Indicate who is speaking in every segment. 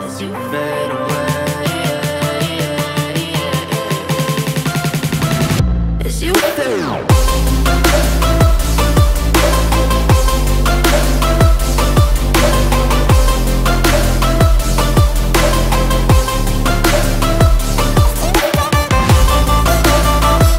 Speaker 1: as you fade away, as you fade away.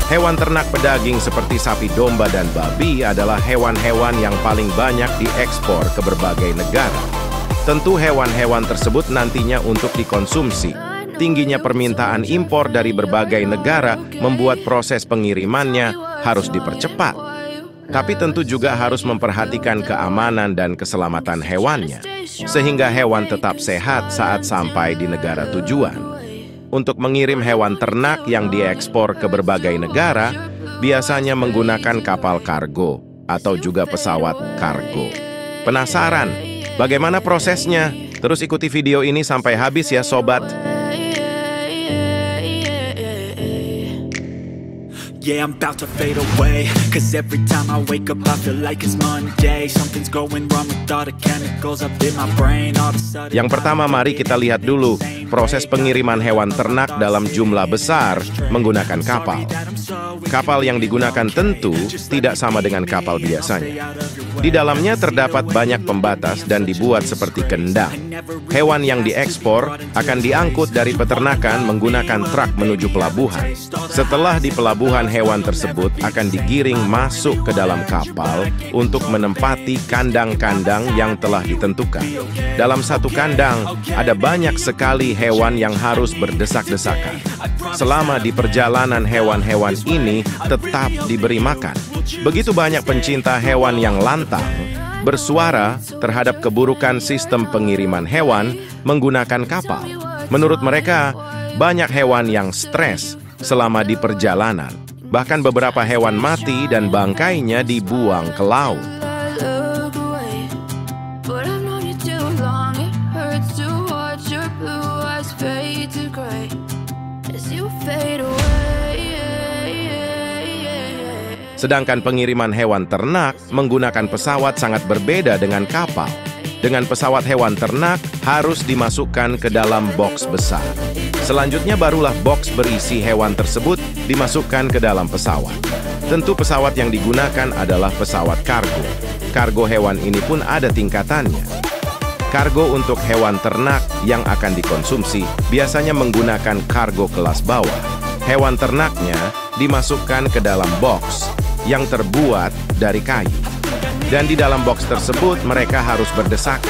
Speaker 2: Hewan ternak pedaging seperti sapi, domba, dan babi adalah hewan-hewan yang paling banyak diekspor ke berbagai negara. Tentu hewan-hewan tersebut nantinya untuk dikonsumsi. Tingginya permintaan impor dari berbagai negara membuat proses pengirimannya harus dipercepat. Tapi tentu juga harus memperhatikan keamanan dan keselamatan hewannya, sehingga hewan tetap sehat saat sampai di negara tujuan. Untuk mengirim hewan ternak yang diekspor ke berbagai negara, biasanya menggunakan kapal kargo atau juga pesawat kargo. Penasaran? Bagaimana prosesnya? Terus ikuti video ini sampai habis ya, sobat.
Speaker 3: Yeah, I'm about to fade away, cause every time I wake up I feel like it's Monday. Something's going wrong with all the chemicals up in my brain. All of a sudden
Speaker 2: Yang pertama, mari kita lihat dulu proses pengiriman hewan ternak dalam jumlah besar menggunakan kapal. Kapal yang digunakan tentu tidak sama dengan kapal biasanya. Di dalamnya terdapat banyak pembatas dan dibuat seperti kendang. Hewan yang diekspor akan diangkut dari peternakan menggunakan truk menuju pelabuhan. Setelah di pelabuhan, hewan tersebut akan digiring masuk ke dalam kapal untuk menempati kandang-kandang yang telah ditentukan. Dalam satu kandang, ada banyak sekali hewan yang harus berdesak-desakan. Selama di perjalanan, hewan-hewan ini tetap diberi makan. Begitu banyak pencinta hewan yang lantang bersuara terhadap keburukan sistem pengiriman hewan menggunakan kapal. Menurut mereka, banyak hewan yang stres selama di perjalanan. Bahkan beberapa hewan mati dan bangkainya dibuang ke laut. Sedangkan pengiriman hewan ternak menggunakan pesawat sangat berbeda dengan kapal. Dengan pesawat, hewan ternak harus dimasukkan ke dalam box besar. Selanjutnya barulah box berisi hewan tersebut dimasukkan ke dalam pesawat. Tentu pesawat yang digunakan adalah pesawat kargo. Kargo hewan ini pun ada tingkatannya. Kargo untuk hewan ternak yang akan dikonsumsi biasanya menggunakan kargo kelas bawah. Hewan ternaknya dimasukkan ke dalam box yang terbuat dari kayu. Dan di dalam box tersebut mereka harus berdesakan.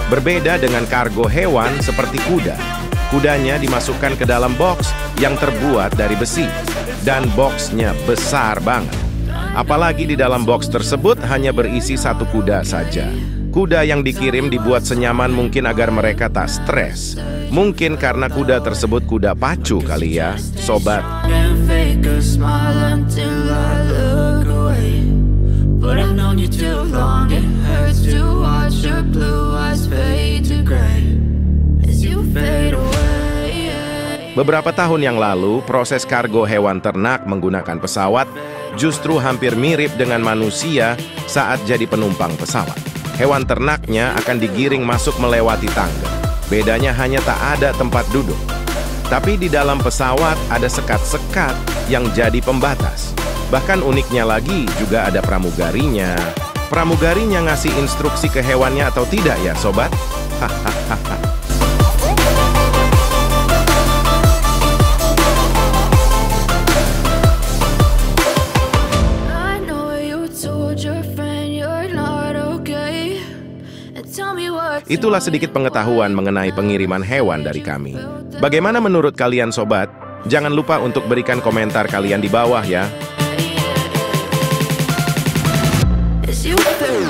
Speaker 2: Berbeda dengan kargo hewan seperti kuda. Kudanya dimasukkan ke dalam box yang terbuat dari besi. Dan boxnya besar banget. Apalagi di dalam box tersebut hanya berisi satu kuda saja. Kuda yang dikirim dibuat senyaman mungkin agar mereka tak stres. Mungkin karena kuda tersebut kuda pacu kali ya, sobat. Beberapa tahun yang lalu, proses kargo hewan ternak menggunakan pesawat justru hampir mirip dengan manusia saat jadi penumpang pesawat. Hewan ternaknya akan digiring masuk melewati tangga. Bedanya hanya tak ada tempat duduk. Tapi di dalam pesawat ada sekat-sekat yang jadi pembatas. Bahkan uniknya lagi juga ada pramugarinya. Pramugarinya ngasih instruksi ke hewannya atau tidak ya, sobat? Hahaha. Itulah sedikit pengetahuan mengenai pengiriman hewan dari kami. Bagaimana menurut kalian, sobat? Jangan lupa untuk berikan komentar kalian di bawah ya.
Speaker 1: As you fade